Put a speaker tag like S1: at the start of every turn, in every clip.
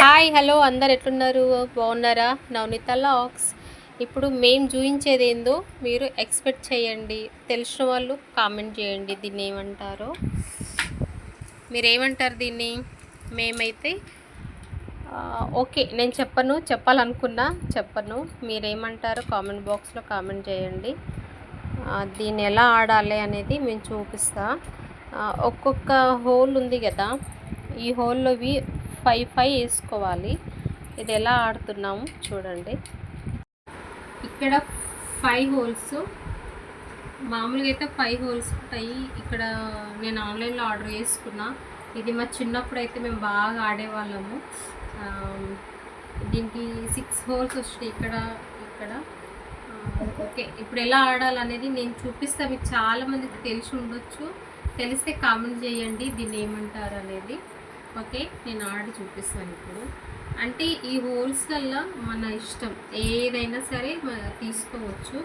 S1: Hi hello అందరు ఎట్లున్నారు? బాగున్నారా? నవనీత లాక్స్. ఇప్పుడు మేము చూపించేది ఏందో మీరు ఎక్స్పెక్ట్ చేయండి. తెలిసిన వాళ్ళు కామెంట్ చేయండి దీన్ని ఏమంటారో. మీరేమంటారు దీన్ని? మేమైతే ఓకే, నేను చెప్పను. మీరేమంటారో కామెంట్ బాక్స్లో కామెంట్ చేయండి. దీన్ని ఎలా ఆడాలి అనేది మేము చూపిస్తా. ఒక్కొక్క హోల్ ఉంది కదా, ఈ హోల్లోవి 5 వేసుకోవాలి. ఇది ఎలా ఆడుతున్నాము చూడండి. ఇక్కడ 5 హోల్స్, మామూలుగా అయితే 5 హోల్స్ ఉంటాయి. ఇక్కడ నేను ఆన్లైన్లో ఆర్డర్ చేసుకున్నా. ఇది మా చిన్నప్పుడు అయితే మేము బాగా ఆడేవాళ్ళము. దీనికి 6 హోల్స్ వచ్చినాయి ఇక్కడ. ఓకే, ఇప్పుడు ఎలా ఆడాలనేది నేను చూపిస్తాను. మీకు చాలామందికి తెలిసి ఉండొచ్చు. తెలిస్తే కామెంట్ చేయండి దీన్ని ఏమంటారు అనేది. ఓకే, నేను ఆడి చూపిస్తాను ఇప్పుడు. అంటే ఈ హోల్స్ వల్ల మన ఇష్టం, ఏదైనా సరే తీసుకోవచ్చు.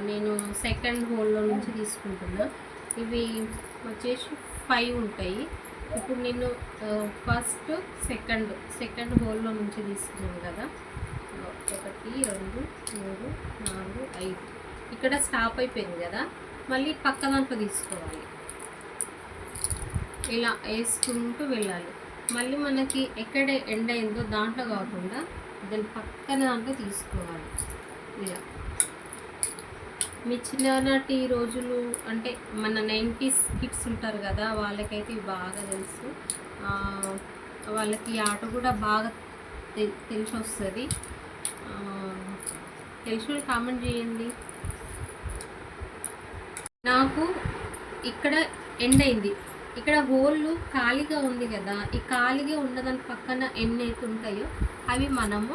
S1: నేను సెకండ్ హోల్లో నుంచి తీసుకుంటున్నా. ఇవి వచ్చేసి 5 ఉంటాయి. ఇప్పుడు నేను ఫస్ట్ సెకండ్ హోల్లో నుంచి తీసుకున్నాను కదా. 1 2 3 4 5 ఇక్కడ స్టాప్ అయిపోయింది కదా. మళ్ళీ పక్క దాంట్లో తీసుకోవాలి. ఇలా వేసుకుంటూ వెళ్ళాలి. మళ్ళీ మనకి ఎక్కడ ఎండ్ అయిందో దాంట్లో కాకుండా దాని పక్కన దాంట్లో తీసుకోవాలి. ఇలా మీ చిన్ననాటి రోజులు అంటే మన 90s కిడ్స్ ఉంటారు కదా, వాళ్ళకైతే బాగా తెలుసు. వాళ్ళకి ఈ ఆట కూడా బాగా తెలిసి వస్తుంది. తెలిసిన కామెంట్ చేయండి. నాకు ఇక్కడ ఎండ్ అయింది. ఇక్కడ హోళ్ళు ఖాళీగా ఉంది కదా, ఈ ఖాళీగా ఉన్నదాని పక్కన ఎన్ని అయితే ఉంటాయో అవి మనము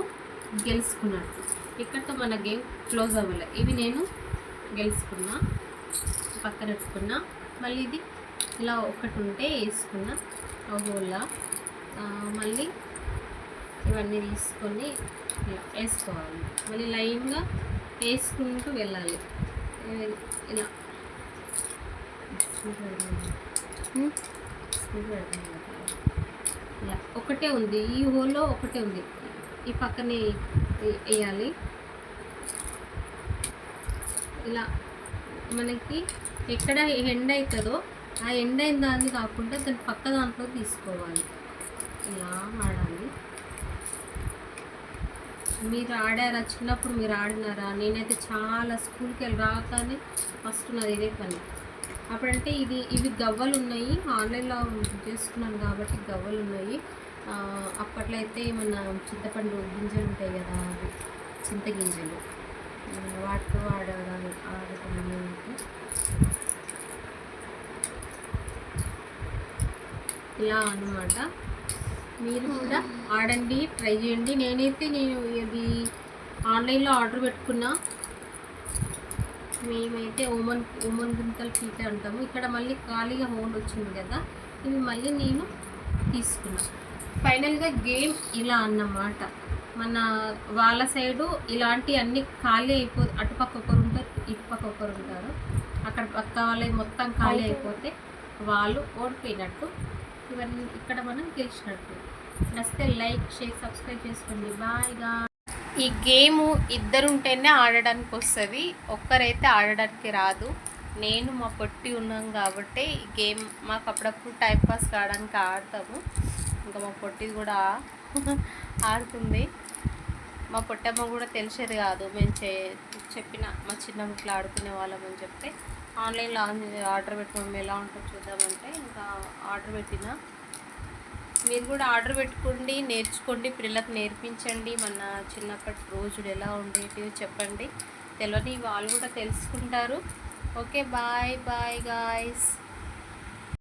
S1: గెలుచుకున్నట్టు. ఇక్కడతో మన గేమ్ క్లోజ్ అవ్వలే. ఇవి నేను గెలుచుకున్నా, పక్కన పెట్టుకున్నా. మళ్ళీ ఇది ఇలా ఒకటి ఉంటే వేసుకున్నా హోల్లా. మళ్ళీ ఇవన్నీ తీసుకొని ఇలా వేసుకోవాలి. మళ్ళీ లైన్గా వేసుకుంటూ వెళ్ళాలి. ఇలా ఒకటే ఉంది, ఈ హోల్లో ఒకటే ఉంది. ఈ పక్కనే వేయాలి. ఇలా మనకి ఎక్కడ ఎండ్ అవుతుందో ఆ ఎండ్ అయిన దాన్ని కాకుండా దాని పక్క దాంట్లో తీసుకోవాలి. ఇలా ఆడాలి. మీరు ఆడారా? చిన్నప్పుడు మీరు ఆడినారా? నేనైతే చాలా స్కూల్కి వెళ్ళి రాగానే ఫస్ట్ నాది ఇదే పని. అప్పుడంటే ఇవి గవ్వలు ఉన్నాయి. ఆన్లైన్లో చేసుకున్నాను కాబట్టి గవ్వలు ఉన్నాయి. అప్పట్లో అయితే మన చింతపండు గింజలు ఉంటాయి కదా, చింతగింజలు, వాటితో ఆడుతున్నాను. ఇలా అన్నమాట. మీరు కూడా ఆడండి, ట్రై చేయండి. నేను ఇది ఆన్లైన్లో ఆర్డర్ పెట్టుకున్నా. మేమైతే ఉమన్ గుంతలు పీట అంటాము. ఇక్కడ మళ్ళీ ఖాళీగా హోల్ వచ్చింది కదా, ఇవి మళ్ళీ నేను తీసుకున్నా. ఫైనల్గా గేమ్ ఇలా అన్నమాట. మన వాళ్ళ సైడు ఇలాంటి అన్ని ఖాళీ అటుపక్క ఒకరు ఉంటారు, ఇటుపక్క ఒకరు ఉంటారు. అక్కడ పక్క వాళ్ళకి మొత్తం ఖాళీ అయిపోతే వాళ్ళు ఓడిపోయినట్టు. ఇవన్నీ ఇక్కడ మనం గెలిచినట్టు. నచ్చితే లైక్, షేర్, సబ్స్క్రైబ్ చేసుకోండి. బాయ్గా. ఈ గేము ఇద్దరుంటేనే ఆడడానికి వస్తుంది, ఒక్కరైతే ఆడడానికి రాదు. నేను మా పొట్టి ఉన్నాం కాబట్టి ఈ గేమ్ మాకు అప్పుడప్పుడు టైంపాస్ కావడానికి ఆడతాము. ఇంకా మా పొట్టిది కూడా ఆడుతుంది. మా పొట్టమ్మ కూడా తెలిసేది కాదు. మేము చెప్పిన మా చిన్నప్పుడు ఆడుకునే వాళ్ళం అని చెప్తే ఆన్లైన్లో ఆర్డర్ పెట్టమని ఎలా ఉంటుందో చూద్దామంటే ఇంకా ఆర్డర్ పెట్టిన. మీరు కూడా ఆర్డర్ పెట్టుకోండి, నేర్చుకోండి, పిల్లలకు నేర్పించండి. మన చిన్నప్పటి రోజులు ఎలా ఉండేటివి చెప్పండి. తెలియని వాళ్ళు కూడా తెలుసుకుంటారు. Okay, bye bye guys.